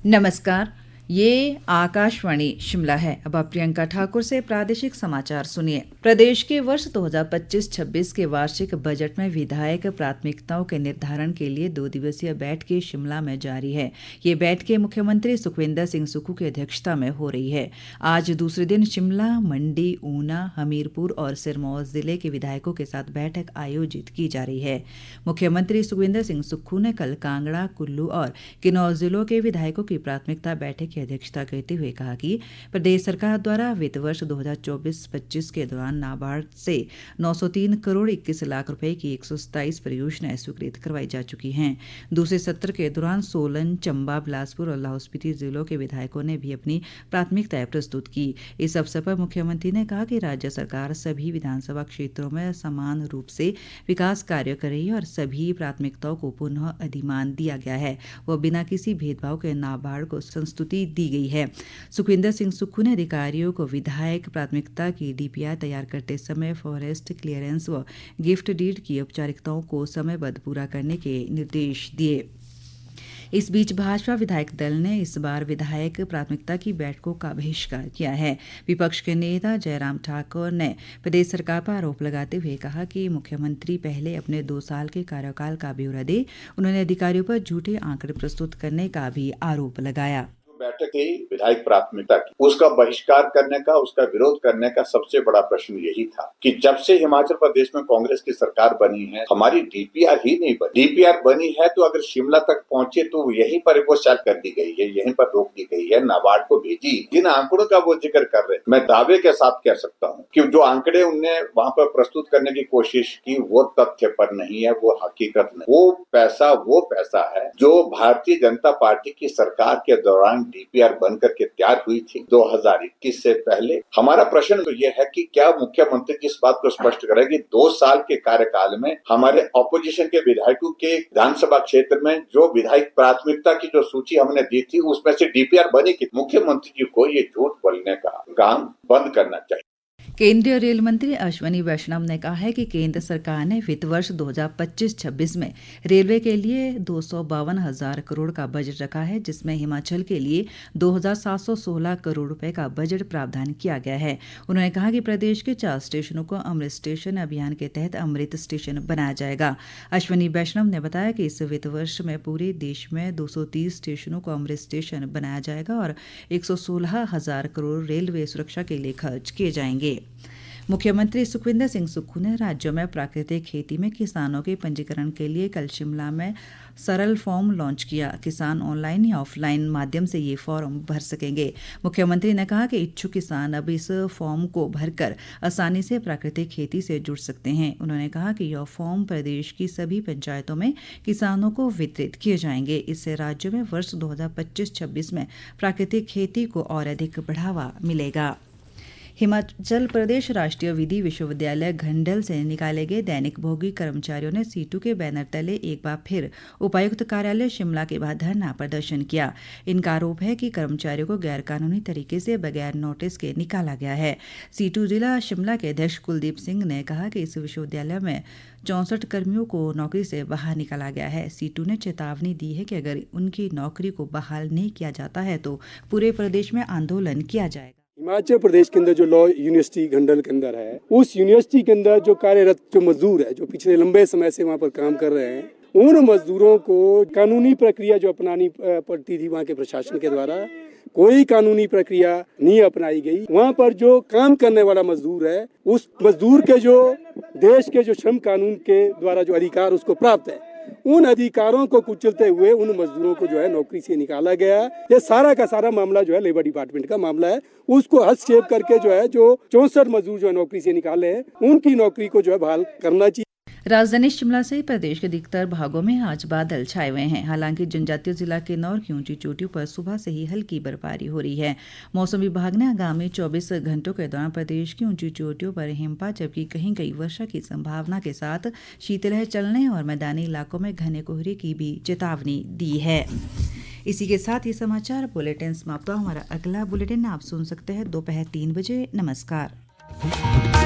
नमस्कार, ये आकाशवाणी शिमला है। अब आप प्रियंका ठाकुर से प्रादेशिक समाचार सुनिए। प्रदेश के वर्ष 2025-26 के वार्षिक बजट में विधायक प्राथमिकताओं के निर्धारण के लिए 2 दिवसीय बैठकें शिमला में जारी है। ये बैठकें मुख्यमंत्री सुखविंदर सिंह सुक्खू की अध्यक्षता में हो रही है। आज दूसरे दिन शिमला, मंडी, ऊना, हमीरपुर और सिरमौर जिले के विधायकों के साथ बैठक आयोजित की जा रही है। मुख्यमंत्री सुखविंदर सिंह सुक्खू ने कल कांगड़ा, कुल्लू और किन्नौर जिलों के विधायकों की प्राथमिकता बैठक की अध्यक्षता करते हुए कहा कि प्रदेश सरकार द्वारा वित्त वर्ष 2024-25 के दौरान नाबार्ड से 903 करोड़ 21 लाख रुपए की 127 परियोजनाएं स्वीकृत करवाई जा चुकी हैं। दूसरे सत्र के दौरान सोलन, चंबा, बिलासपुर और लाहौल स्पीति जिलों के विधायकों ने भी अपनी प्राथमिकताएं प्रस्तुत की। इस अवसर पर मुख्यमंत्री ने कहा कि राज्य सरकार सभी विधानसभा क्षेत्रों में समान रूप से विकास कार्य कर रही है और सभी प्राथमिकताओं को पुनः अधिमान दिया गया है। वह बिना किसी भेदभाव के नाबार्ड को संस्तुति दी गई है। सुखविंदर सिंह सुक्खू ने अधिकारियों को विधायक प्राथमिकता की डीपीआर तैयार करते समय फॉरेस्ट क्लियरेंस व गिफ्ट डीड की औपचारिकताओं को समयबद्ध पूरा करने के निर्देश दिए। इस बीच भाजपा विधायक दल ने इस बार विधायक प्राथमिकता की बैठकों का बहिष्कार किया है। विपक्ष के नेता जयराम ठाकुर ने प्रदेश सरकार पर आरोप लगाते हुए कहा कि मुख्यमंत्री पहले अपने 2 साल के कार्यकाल का ब्यौरा दे। उन्होंने अधिकारियों पर झूठे आंकड़े प्रस्तुत करने का भी आरोप लगाया। बैठक ही विधायक प्राथमिकता की, उसका बहिष्कार करने का, उसका विरोध करने का सबसे बड़ा प्रश्न यही था कि जब से हिमाचल प्रदेश में कांग्रेस की सरकार बनी है, हमारी डीपीआर ही नहीं बनी। डीपीआर बनी है तो अगर शिमला तक पहुंचे तो यहीं पर वो सेल कर दी गई है, यहीं पर रोक दी गई है, नाबार्ड को भेजी। जिन आंकड़ों का वो जिक्र कर रहे, मैं दावे के साथ कह सकता हूँ कि जो आंकड़े उनने वहां पर प्रस्तुत करने की कोशिश की वो तथ्य पर नहीं है, वो हकीकत नहीं। वो पैसा है जो भारतीय जनता पार्टी की सरकार के दौरान डीपीआर बनकर के तैयार हुई थी 2021 से पहले। हमारा प्रश्न तो यह है कि क्या मुख्यमंत्री इस बात को स्पष्ट करें कि 2 साल के कार्यकाल में हमारे ऑपोजिशन के विधायकों के विधानसभा क्षेत्र में जो विधायक प्राथमिकता की जो सूची हमने दी थी उसमें से डीपीआर बनी कि मुख्यमंत्री जी को ये झूठ बोलने का काम बंद करना चाहिए। केंद्रीय रेल मंत्री अश्वनी वैष्णव ने कहा है कि केंद्र सरकार ने वित्त वर्ष 2025-26 में रेलवे के लिए 252,000 करोड़ का बजट रखा है, जिसमें हिमाचल के लिए 2,716 करोड़ रुपए का बजट प्रावधान किया गया है। उन्होंने कहा कि प्रदेश के 4 स्टेशनों को अमृत स्टेशन अभियान के तहत अमृत स्टेशन बनाया जाएगा। अश्वनी वैष्णव ने बताया कि इस वित्त वर्ष में पूरे देश में 230 स्टेशनों को अमृत स्टेशन बनाया जाएगा और 116,000 करोड़ रेलवे सुरक्षा के लिए खर्च किए जाएंगे। मुख्यमंत्री सुखविंदर सिंह सुक्खू ने राज्यों में प्राकृतिक खेती में किसानों के पंजीकरण के लिए कल शिमला में सरल फॉर्म लॉन्च किया। किसान ऑनलाइन या ऑफलाइन माध्यम से ये फॉर्म भर सकेंगे। मुख्यमंत्री ने कहा कि इच्छुक किसान अब इस फॉर्म को भरकर आसानी से प्राकृतिक खेती से जुड़ सकते हैं। उन्होंने कहा कि यह फॉर्म प्रदेश की सभी पंचायतों में किसानों को वितरित किए जाएंगे। इससे राज्य में वर्ष 2025-26 में प्राकृतिक खेती को और अधिक बढ़ावा मिलेगा। हिमाचल प्रदेश राष्ट्रीय विधि विश्वविद्यालय घंडल से निकाले गए दैनिक भोगी कर्मचारियों ने सीटू के बैनर तले एक बार फिर उपायुक्त कार्यालय शिमला के बाहर धरना प्रदर्शन किया। इनका आरोप है कि कर्मचारियों को गैरकानूनी तरीके से बगैर नोटिस के निकाला गया है। सीटू जिला शिमला के अध्यक्ष कुलदीप सिंह ने कहा कि इस विश्वविद्यालय में 64 कर्मियों को नौकरी से बाहर निकाला गया है। सीटू ने चेतावनी दी है कि अगर उनकी नौकरी को बहाल नहीं किया जाता है तो पूरे प्रदेश में आंदोलन किया जाएगा। हिमाचल प्रदेश के अंदर जो लॉ यूनिवर्सिटी घंडल के अंदर है, उस यूनिवर्सिटी के अंदर जो कार्यरत जो मजदूर है, जो पिछले लंबे समय से वहाँ पर काम कर रहे हैं, उन मजदूरों को कानूनी प्रक्रिया जो अपनानी पड़ती थी वहाँ के प्रशासन के द्वारा, कोई कानूनी प्रक्रिया नहीं अपनाई गई। वहाँ पर जो काम करने वाला मजदूर है, उस मजदूर के जो देश के जो श्रम कानून के द्वारा जो अधिकार उसको प्राप्त है, उन अधिकारों को कुचलते हुए उन मजदूरों को जो है नौकरी से निकाला गया। ये सारा का सारा मामला जो है लेबर डिपार्टमेंट का मामला है। उसको हस्तक्षेप करके जो है जो 64 मजदूर जो है नौकरी से निकाले हैं, उनकी नौकरी को जो है बहाल करना चाहिए। राजधानी शिमला से प्रदेश के अधिकतर भागों में आज बादल छाए हुए हैं। हालांकि जनजातीय जिला किन्नौर की ऊंची चोटियों पर सुबह से ही हल्की बर्फबारी हो रही है। मौसम विभाग ने आगामी 24 घंटों के दौरान प्रदेश की ऊंची चोटियों पर हिमपात जबकि कहीं कहीं वर्षा की संभावना के साथ शीतलहर चलने और मैदानी इलाकों में घने कोहरे की भी चेतावनी दी है। इसी के साथ ये समाचार बुलेटिन समाप्त हुआ। हमारा अगला बुलेटिन आप सुन सकते हैं दोपहर 3 बजे। नमस्कार।